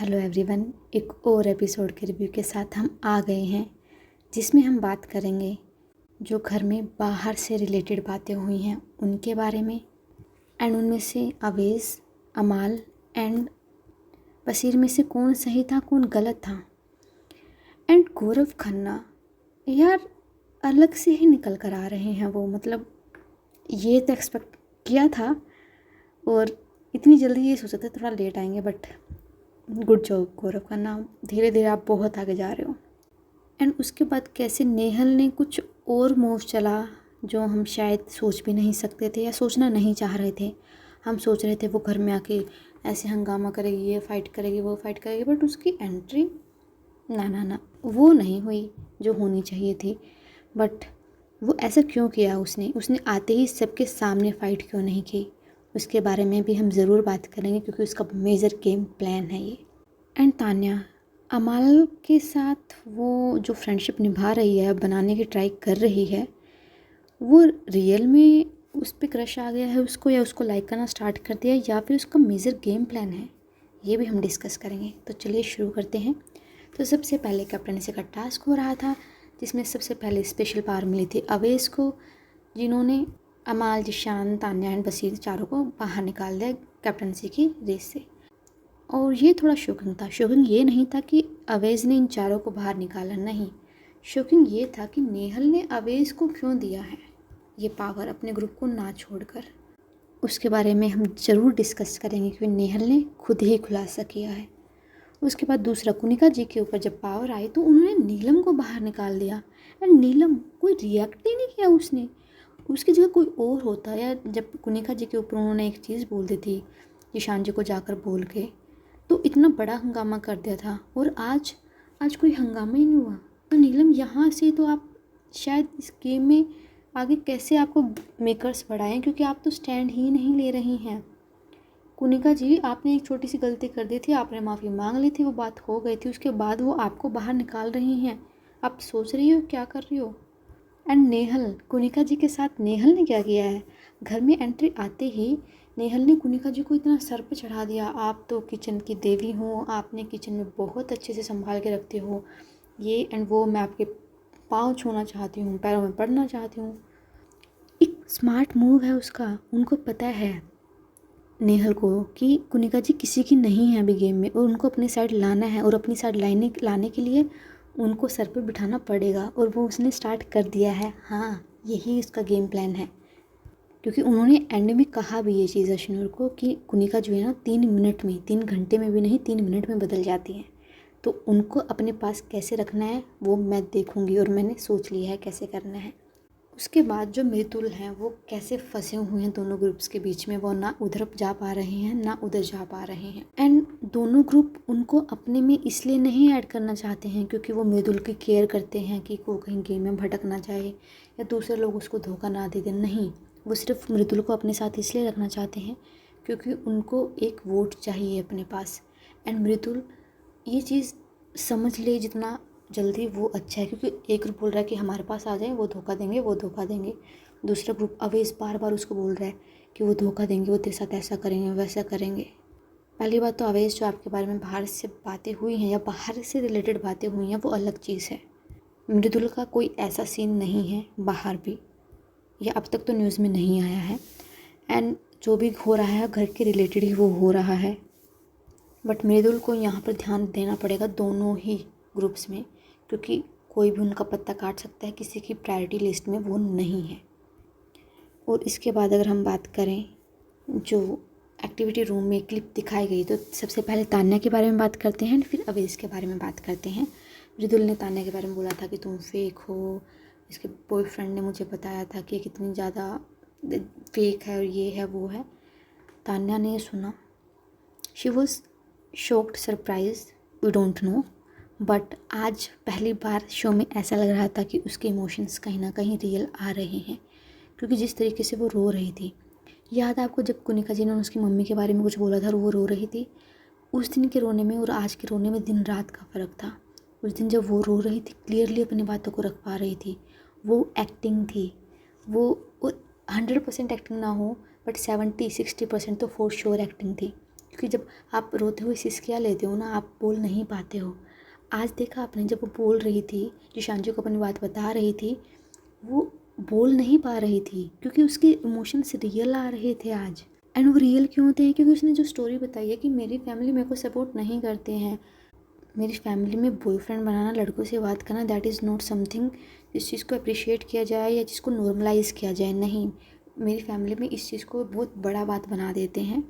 Hello everyone, एक और episode के रिव्यू के साथ हम आ गए हैं जिसमें हम बात करेंगे जो घर में बाहर से रिलेटेड बातें हुई हैं उनके बारे में। एंड उनमें से अवेज़, अमाल एंड बशीर में से कौन सही था कौन गलत था। एंड गौरव खन्ना यार अलग से ही निकल कर आ रहे हैं वो, मतलब ये तो एक्सपेक्ट किया था और इतनी जल्दी ये सोचा था थोड़ा लेट आएंगे, but good job Gaurav Khanna, धीरे धीरे आप बहुत आगे जा रहे हो। एंड उसके बाद कैसे नेहल ने कुछ और मूव चला जो हम शायद सोच भी नहीं सकते थे या सोचना नहीं चाह रहे थे। हम सोच रहे थे वो घर में आके ऐसे हंगामा करेगी, ये फाइट करेगी, वो फाइट करेगी, बट उसकी एंट्री ना वो नहीं हुई जो होनी चाहिए थी। बट वो ऐसा क्यों किया उसने आते ही सबके सामने फ़ाइट क्यों नहीं की, उसके बारे में भी हम ज़रूर बात करेंगे क्योंकि उसका मेजर गेम प्लान है ये। एंड तान्या अमाल के साथ वो जो फ्रेंडशिप निभा रही है, बनाने की ट्राई कर रही है, वो रियल में उस पर क्रश आ गया है उसको, या उसको लाइक करना स्टार्ट कर दिया, या फिर उसका मेजर गेम प्लान है, ये भी हम डिस्कस करेंगे। तो चलिए शुरू करते हैं। तो सबसे पहले कैप्टनसी का टास्क हो रहा था जिसमें सबसे पहले स्पेशल पावर मिली थी अवेज़ को, जिन्होंने अमाल, जिशान, तान्या एंड बशीर चारों को बाहर निकाल दिया कैप्टनसी की रेस से। और ये थोड़ा शॉकिंग था। शॉकिंग ये नहीं था कि अवेज़ ने इन चारों को बाहर निकाला, नहीं, शॉकिंग ये था कि नेहल ने अवेज़ को क्यों दिया है ये पावर अपने ग्रुप को ना छोड़कर। उसके बारे में हम ज़रूर डिस्कस करेंगे क्योंकि नेहल ने खुद ही खुलासा किया है। उसके बाद दूसरा, कुनिका जी के ऊपर जब पावर आई तो उन्होंने नीलम को बाहर निकाल दिया। एंड नीलम कोई रिएक्ट ही नहीं किया उसने, उसकी जगह कोई और होता, या जब कुनिका जी के ऊपर उन्होंने एक चीज़ बोल दी थी ईशान जी को जाकर बोल के, तो इतना बड़ा हंगामा कर दिया था। और आज कोई हंगामा ही नहीं हुआ। तो नीलम यहाँ से तो आप शायद इस गेम में आगे कैसे आपको मेकर्स बढ़ाएं, क्योंकि आप तो स्टैंड ही नहीं ले रही हैं। कुनिका जी, आपने एक छोटी सी गलती कर दी थी, आपने माफ़ी मांग ली थी, वो बात हो गई थी, उसके बाद वो आपको बाहर निकाल रही हैं। आप सोच रही हो क्या कर रही हो। एंड नेहल, कुनिका जी के साथ नेहल ने क्या किया है, घर में एंट्री आते ही नेहल ने कुनिका जी को इतना सर पे चढ़ा दिया, आप तो किचन की देवी हो, आपने किचन में बहुत अच्छे से संभाल के रखते हो, ये एंड वो, मैं आपके पाँव छूना चाहती हूँ, पैरों में पड़ना चाहती हूँ। एक स्मार्ट मूव है उसका। उनको पता है नेहल को कि कुनिका जी किसी की नहीं है अभी गेम में, और उनको अपनी साइड लाना है, और अपनी साइड लाने के लिए उनको सर पे बिठाना पड़ेगा, और वो उसने स्टार्ट कर दिया है। हाँ, यही उसका गेम प्लान है, क्योंकि उन्होंने एंड में कहा भी ये चीज़ अश्नूर को कि कुनिका जो है ना 3 मिनट में, 3 घंटे में भी नहीं, 3 मिनट में बदल जाती हैं। तो उनको अपने पास कैसे रखना है वो मैं देखूंगी, और मैंने सोच लिया है कैसे करना है। उसके बाद जो मृदुल हैं वो कैसे फंसे हुए हैं दोनों ग्रुप्स के बीच में, वो ना उधर जा पा रहे हैं ना उधर जा पा रहे हैं। एंड दोनों ग्रुप उनको अपने में इसलिए नहीं ऐड करना चाहते हैं क्योंकि वो मृदुल की केयर करते हैं कि वो कहीं गेम में भटक ना जाए या दूसरे लोग उसको धोखा ना दे दें। नहीं, वो सिर्फ मृदुल को अपने साथ इसलिए रखना चाहते हैं क्योंकि उनको एक वोट चाहिए अपने पास। एंड मृदुल ये चीज़ समझ ले जितना जल्दी वो अच्छा है, क्योंकि एक ग्रुप बोल रहा है कि हमारे पास आ जाए, वो धोखा देंगे, वो धोखा देंगे। दूसरा ग्रुप अवेज़ बार बार उसको बोल रहा है कि वो धोखा देंगे, वो तेरे साथ ऐसा करेंगे, वैसा करेंगे। पहली बात तो अवेज़ जो आपके बारे में बाहर से बातें हुई हैं या बाहर से रिलेटेड बातें हुई हैं वो अलग चीज़ है। मृदुल का कोई ऐसा सीन नहीं है बाहर भी, या अब तक तो न्यूज़ में नहीं आया है। एंड जो भी हो रहा है घर के रिलेटेड ही वो हो रहा है। बट मृदुल को यहाँ पर ध्यान देना पड़ेगा दोनों ही ग्रुप्स में, क्योंकि कोई भी उनका पत्ता काट सकता है, किसी की प्रायोरिटी लिस्ट में वो नहीं है। और इसके बाद अगर हम बात करें जो एक्टिविटी रूम में क्लिप दिखाई गई, तो सबसे पहले तान्या के बारे में बात करते हैं, फिर अवेज़ के बारे में बात करते हैं। मृदुल ने तान्या के बारे में बोला था कि तुम फेक हो, इसके बॉयफ्रेंड ने मुझे बताया था कि कितनी ज़्यादा फेक है और ये है वो है। तान्या ने सुना, she was shocked, surprise, we don't know, but आज पहली बार शो में ऐसा लग रहा था कि उसके इमोशंस कहीं ना कहीं रियल आ रहे हैं, क्योंकि जिस तरीके से वो रो रही थी। याद है आपको जब कुनिका जी ने उसकी मम्मी के बारे में कुछ बोला था और वो रो रही थी, उस दिन के रोने में और आज के रोने में दिन रात का फ़र्क था। उस दिन जब वो रो रही थी क्लियरली अपनी बातों को रख पा रही थी, वो एक्टिंग थी, वो 100% एक्टिंग ना हो बट 70-60% तो फॉर श्योर एक्टिंग थी, क्योंकि जब आप रोते हुए सिसकियाँ लेते हो ना, आप बोल नहीं पाते हो। आज देखा आपने, जब वो बोल रही थी, जिशान जी को अपनी बात बता रही थी, वो बोल नहीं पा रही थी क्योंकि उसके इमोशंस रियल आ रहे थे आज। एंड वो रियल क्यों होते हैं? क्योंकि उसने जो स्टोरी बताई है कि मेरी फैमिली मेरे को सपोर्ट नहीं करते हैं, मेरी फैमिली में बॉयफ्रेंड बनाना, लड़कों से बात करना, दैट इज़ नॉट समथिंग जिस चीज़ को अप्रिशिएट किया जाए या जिसको नॉर्मलाइज़ किया जाए। नहीं, मेरी फैमिली में इस चीज़ को बहुत बड़ा बात बना देते हैं।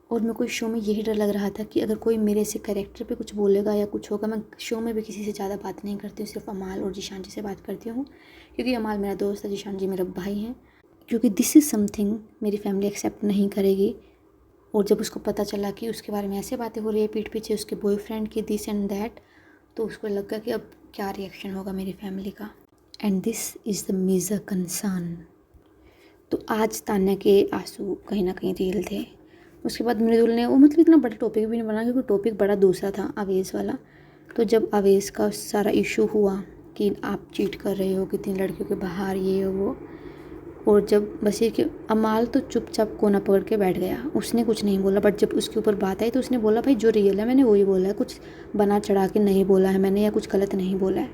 और मेरे को इस शो में यही डर लग रहा था कि अगर कोई मेरे से कैरेक्टर पे कुछ बोलेगा या कुछ होगा, मैं शो में भी किसी से ज़्यादा बात नहीं करती हूँ, सिर्फ अमाल और जिशान जी से बात करती हूँ, क्योंकि अमाल मेरा दोस्त है, जिशान जी मेरा भाई हैं। क्योंकि दिस इज़ समथिंग मेरी फैमिली एक्सेप्ट नहीं करेगी। और जब उसको पता चला कि उसके बारे में ऐसे बातें हो रही है पीठ पीछे उसके बॉयफ्रेंड की, दिस एंड दैट, तो उसको लगा कि अब क्या रिएक्शन होगा मेरी फैमिली का। And this is the major concern. तो आज तान्या के आंसू कहीं ना कहीं रियल थे। उसके बाद मृदुल ने, वो मतलब इतना बड़ा टॉपिक भी नहीं बना क्योंकि टॉपिक बड़ा दूसरा था, अवेश वाला। तो जब अवेश का सारा इशू हुआ कि आप चीट कर रहे हो, कितनी लड़कियों के बाहर, ये वो, और जब बशीर के, अमाल तो चुपचाप कोना पकड़ के बैठ गया, उसने कुछ नहीं बोला। बट जब उसके ऊपर बात आई तो उसने बोला भाई जो रियल है मैंने वही बोला है, कुछ बना चढ़ा के नहीं बोला है मैंने, या कुछ गलत नहीं बोला है।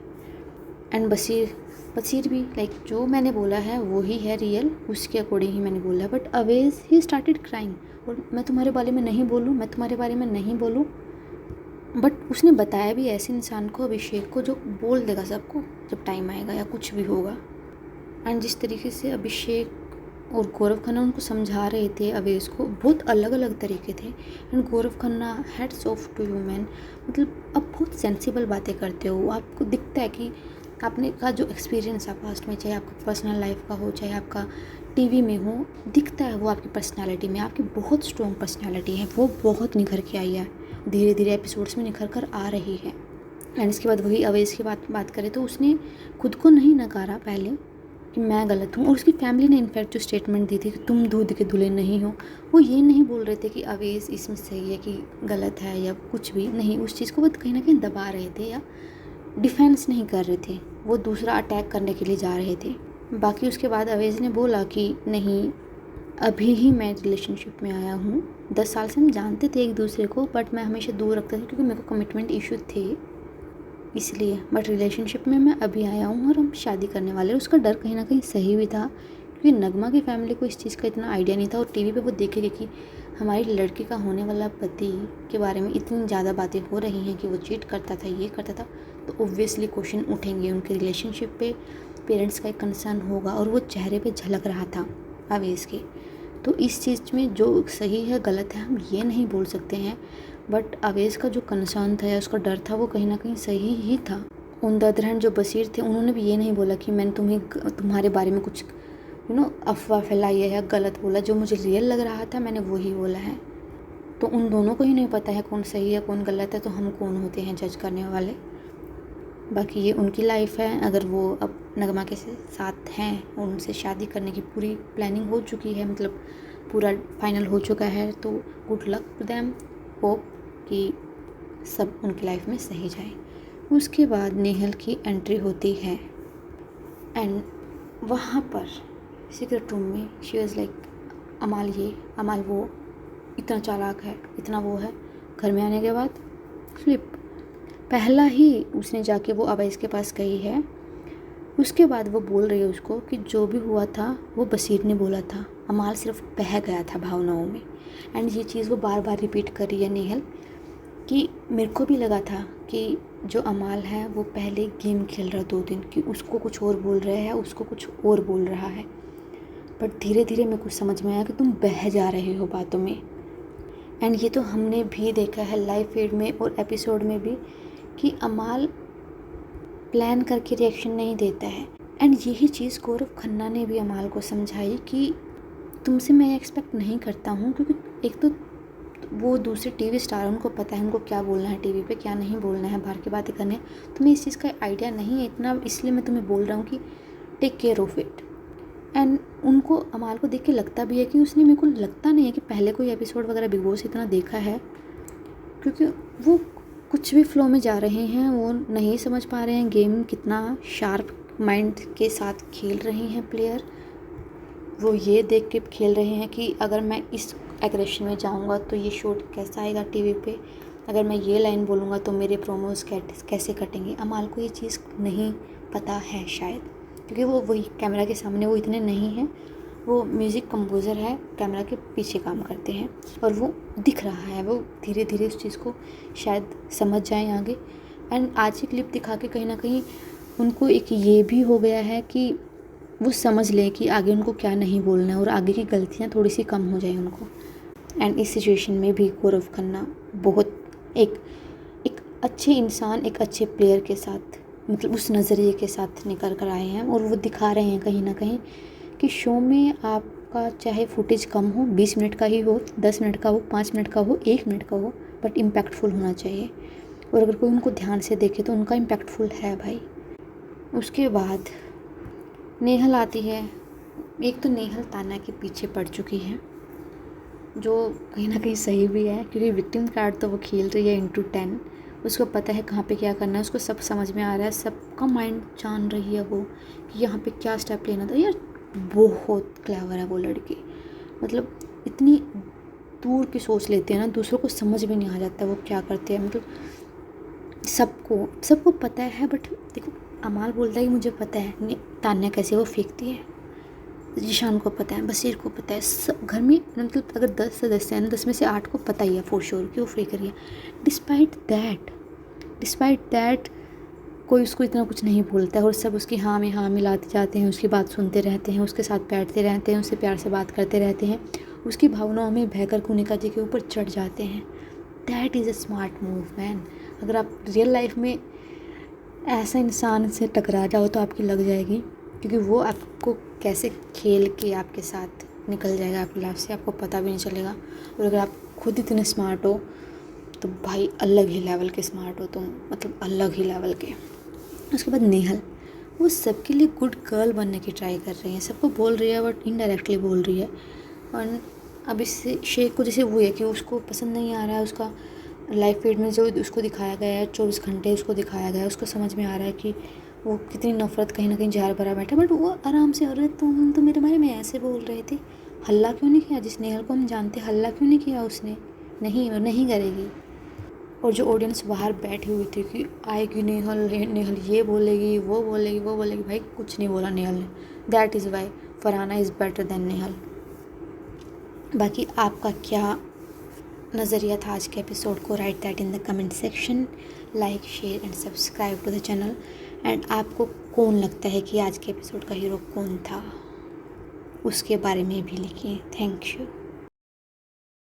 एंड बशीर भी लाइक जो मैंने बोला है वो ही है रियल, उसके अकॉर्डिंग ही मैंने बोला है। But Awez he started crying, और मैं तुम्हारे बारे में नहीं बोलूँ, मैं तुम्हारे बारे में नहीं बोलूँ। बट उसने बताया भी ऐसे इंसान को, अभिषेक को, जो बोल देगा सबको जब टाइम आएगा या कुछ भी होगा। एंड जिस तरीके से अभिषेक और गौरव खन्ना उनको समझा रहे थे अवेश को, बहुत अलग अलग तरीके थे। And Gaurav Khanna, hats off to you man, मतलब आप बहुत सेंसिबल बातें करते हो, आपको दिखता है कि आपने का जो एक्सपीरियंस है पास्ट में, चाहे आपका पर्सनल लाइफ का हो चाहे आपका टीवी में हो, दिखता है वो आपकी पर्सनालिटी में। आपकी बहुत स्ट्रॉन्ग पर्सनालिटी है, वो बहुत निखर के आई है, धीरे धीरे एपिसोड्स में निखर कर आ रही है। एंड इसके बाद वही अवेश की बात करें तो उसने खुद को नहीं नकारा पहले कि मैं गलत हूँ, और उसकी फैमिली ने इनफैक्ट जो स्टेटमेंट दी थी कि तुम दूध के धुले नहीं हो, वो ये नहीं बोल रहे थे कि अवेश इसमें सही है कि गलत है या कुछ भी नहीं, उस चीज़ को वो कहीं ना कहीं दबा रहे थे या डिफेंस नहीं कर रहे थे, वो दूसरा अटैक करने के लिए जा रहे थे। बाकी उसके बाद अवेश ने बोला कि नहीं, अभी ही मैं रिलेशनशिप में आया हूँ, 10 साल से हम जानते थे एक दूसरे को, बट मैं हमेशा दूर रखता था क्योंकि मेरे को कमिटमेंट इशू थे इसलिए। बट रिलेशनशिप में मैं अभी आया हूँ और हम शादी करने वाले। उसका डर कहीं ना कहीं सही भी था क्योंकि नगमा की फैमिली को इस चीज़ का इतना आइडिया नहीं था, और टीवी पे वो देखेगी कि हमारी लड़की का होने वाला पति के बारे में इतनी ज़्यादा बातें हो रही हैं कि वो चीट करता था, ये करता था, तो ऑब्वियसली क्वेश्चन उठेंगे उनके रिलेशनशिप पे, पेरेंट्स का एक कंसर्न होगा, और वो चेहरे पे झलक रहा था अवेश के। तो इस चीज़ में जो सही है गलत है हम ये नहीं बोल सकते हैं, बट अवेश का जो कंसर्न था या उसका डर था वो कहीं ना कहीं सही ही था। ऑन द अदर हैंड जो बशीर थे उन्होंने भी ये नहीं बोला कि मैंने तुम्हारे बारे में कुछ अफवाह फैलाई है या गलत बोला, जो मुझे रियल लग रहा था मैंने वही बोला है। तो उन दोनों को ही नहीं पता है कौन सही है कौन गलत है, तो हम कौन होते हैं जज करने वाले। बाकी ये उनकी लाइफ है, अगर वो अब नगमा के साथ हैं और उनसे शादी करने की पूरी प्लानिंग हो चुकी है, मतलब पूरा फाइनल हो चुका है, तो good luck to them, hope कि सब उनकी लाइफ में सही जाए। उसके बाद नेहल की एंट्री होती है एंड वहाँ पर सीक्रेट रूम में शी वाज लाइक, अमाल ये अमाल वो, इतना चालाक है, इतना वो है। घर में आने के बाद फ्लिप, पहला ही उसने जाके वो अवैस के पास गई है, उसके बाद वो बोल रही है उसको कि जो भी हुआ था वो बशीर ने बोला था, अमाल सिर्फ बह गया था भावनाओं में। एंड ये चीज़ वो बार बार रिपीट कर रही है नेहल कि मेरे को भी लगा था कि जो अमाल है वो पहले गेम खेल रहा 2 दिन, कि उसको कुछ और बोल रहा है, उसको कुछ और बोल रहा है, बट धीरे धीरे मेरे को समझ में आया कि तुम बह जा रहे हो बातों में। एंड ये तो हमने भी देखा है लाइव फीड में और एपिसोड में भी कि अमाल प्लान करके रिएक्शन नहीं देता है। एंड यही चीज़ गौरव खन्ना ने भी अमाल को समझाई कि तुमसे मैं एक्सपेक्ट नहीं करता हूँ, क्योंकि एक तो वो दूसरे टीवी स्टार, उनको पता है उनको क्या बोलना है टीवी पे, क्या नहीं बोलना है, बाहर की बातें करने, तुम्हें इस चीज़ का आइडिया नहीं है इतना, इसलिए मैं तुम्हें बोल रहा हूँ कि take care of it. And उनको अमाल को देख के लगता भी है कि उसने, मेरे को लगता नहीं है कि पहले कोई एपिसोड वगैरह बिग बॉस इतना देखा है, क्योंकि वो कुछ भी फ्लो में जा रहे हैं, वो नहीं समझ पा रहे हैं गेम कितना शार्प माइंड के साथ खेल रहे हैं प्लेयर। वो ये देख के खेल रहे हैं कि अगर मैं इस एग्रेशन में जाऊँगा तो ये शूट कैसा आएगा टीवी पे, अगर मैं ये लाइन बोलूँगा तो मेरे प्रोमोज कैसे कटेंगे। अमाल को ये चीज़ नहीं पता है शायद, क्योंकि वो वही कैमरा के सामने वो इतने नहीं हैं। वो म्यूज़िक कंपोज़र है, कैमरा के पीछे काम करते हैं और वो दिख रहा है, वो धीरे धीरे उस चीज़ को शायद समझ जाएँ आगे। एंड आज की क्लिप दिखा के कहीं ना कहीं उनको एक ये भी हो गया है कि वो समझ लें कि आगे उनको क्या नहीं बोलना है और आगे की गलतियाँ थोड़ी सी कम हो जाए उनको। एंड इस सिचुएशन में भी गौरव खन्ना बहुत एक अच्छे इंसान, एक अच्छे प्लेयर के साथ, मतलब उस नज़रिए के साथ निकल कर आए हैं और वो दिखा रहे हैं कहीं ना कहीं कि शो में आपका चाहे फुटेज कम हो, 20 मिनट का ही हो, 10 मिनट का हो, 5 मिनट का हो, 1 मिनट का हो, बट इम्पैक्टफुल होना चाहिए। और अगर कोई उनको ध्यान से देखे तो उनका इम्पैक्टफुल है भाई। उसके बाद नेहल आती है। एक तो नेहल तान्या के पीछे पड़ चुकी है, जो कहीं ना कहीं सही भी है, क्योंकि विक्टिम कार्ड तो वो खेल रही है इंटू 10। उसको पता है कहाँ पे क्या करना है, उसको सब समझ में आ रहा है, सबका माइंड जान रही है वो कि यहाँ पे क्या स्टेप लेना था। यार बहुत क्लेवर है वो लड़की, मतलब इतनी दूर की सोच लेते हैं ना, दूसरों को समझ में नहीं आ जाता वो क्या करते हैं। मतलब सबको पता है, बट देखो अमाल बोलता है कि मुझे पता है तान्या कैसे वो फेंकती है, जीशान को पता है, बसीर को पता है, सब घर में, मतलब अगर 10 सदस्य हैं ना, 10 में से 8 को पता ही है फॉर श्योर कि वो फेंक रही है। डिस्पाइट दैट कोई उसको इतना कुछ नहीं बोलता है और सब उसकी हाँ में हाँ मिलाते जाते हैं, उसकी बात सुनते रहते हैं, उसके साथ बैठते रहते हैं, उससे प्यार से बात करते रहते हैं, उसकी भावनाओं में बहकर कुनिका जी के ऊपर चढ़ जाते हैं। That is a smart move man. अगर आप रियल लाइफ में ऐसा इंसान से टकरा जाओ तो आपकी लग जाएगी, क्योंकि वो आपको कैसे खेल के आपके साथ निकल जाएगा आपकी लाइफ से, आपको पता भी नहीं चलेगा। और अगर आप खुद इतने स्मार्ट हो तो भाई अलग ही लेवल के स्मार्ट हो तुम, मतलब अलग ही लेवल के। उसके बाद नेहल, वो सबके लिए गुड गर्ल बनने की ट्राई कर रही है, सबको बोल रही है बट इनडायरेक्टली बोल रही है। और अब इससे शेख को जैसे वो है कि उसको पसंद नहीं आ रहा है, उसका लाइफ फीड में जो उसको दिखाया गया है 24 घंटे उसको दिखाया गया है, उसको समझ में आ रहा है कि वो कितनी नफ़रत कहीं ना कहीं ज़हर भरा बैठा, बट वो आराम से, अरे तुम तो मेरे बारे में ऐसे बोल रहे थे, हल्ला क्यों नहीं किया? जिस नेहल को हम जानते, हल्ला क्यों नहीं किया उसने? नहीं, और नहीं करेगी। और जो ऑडियंस बाहर बैठी हुई थी कि आएगी नेहल, नेहल ये बोलेगी, वो बोलेगी, भाई कुछ नहीं बोला नेहल ने। That is why Farhana is better than Nehal. बाकी आपका क्या नज़रिया था आज के एपिसोड को? Write that in the comment section. Like, share and subscribe to the channel. And आपको कौन लगता है कि आज के एपिसोड का हीरो कौन था, उसके बारे में भी लिखिए। Thank you.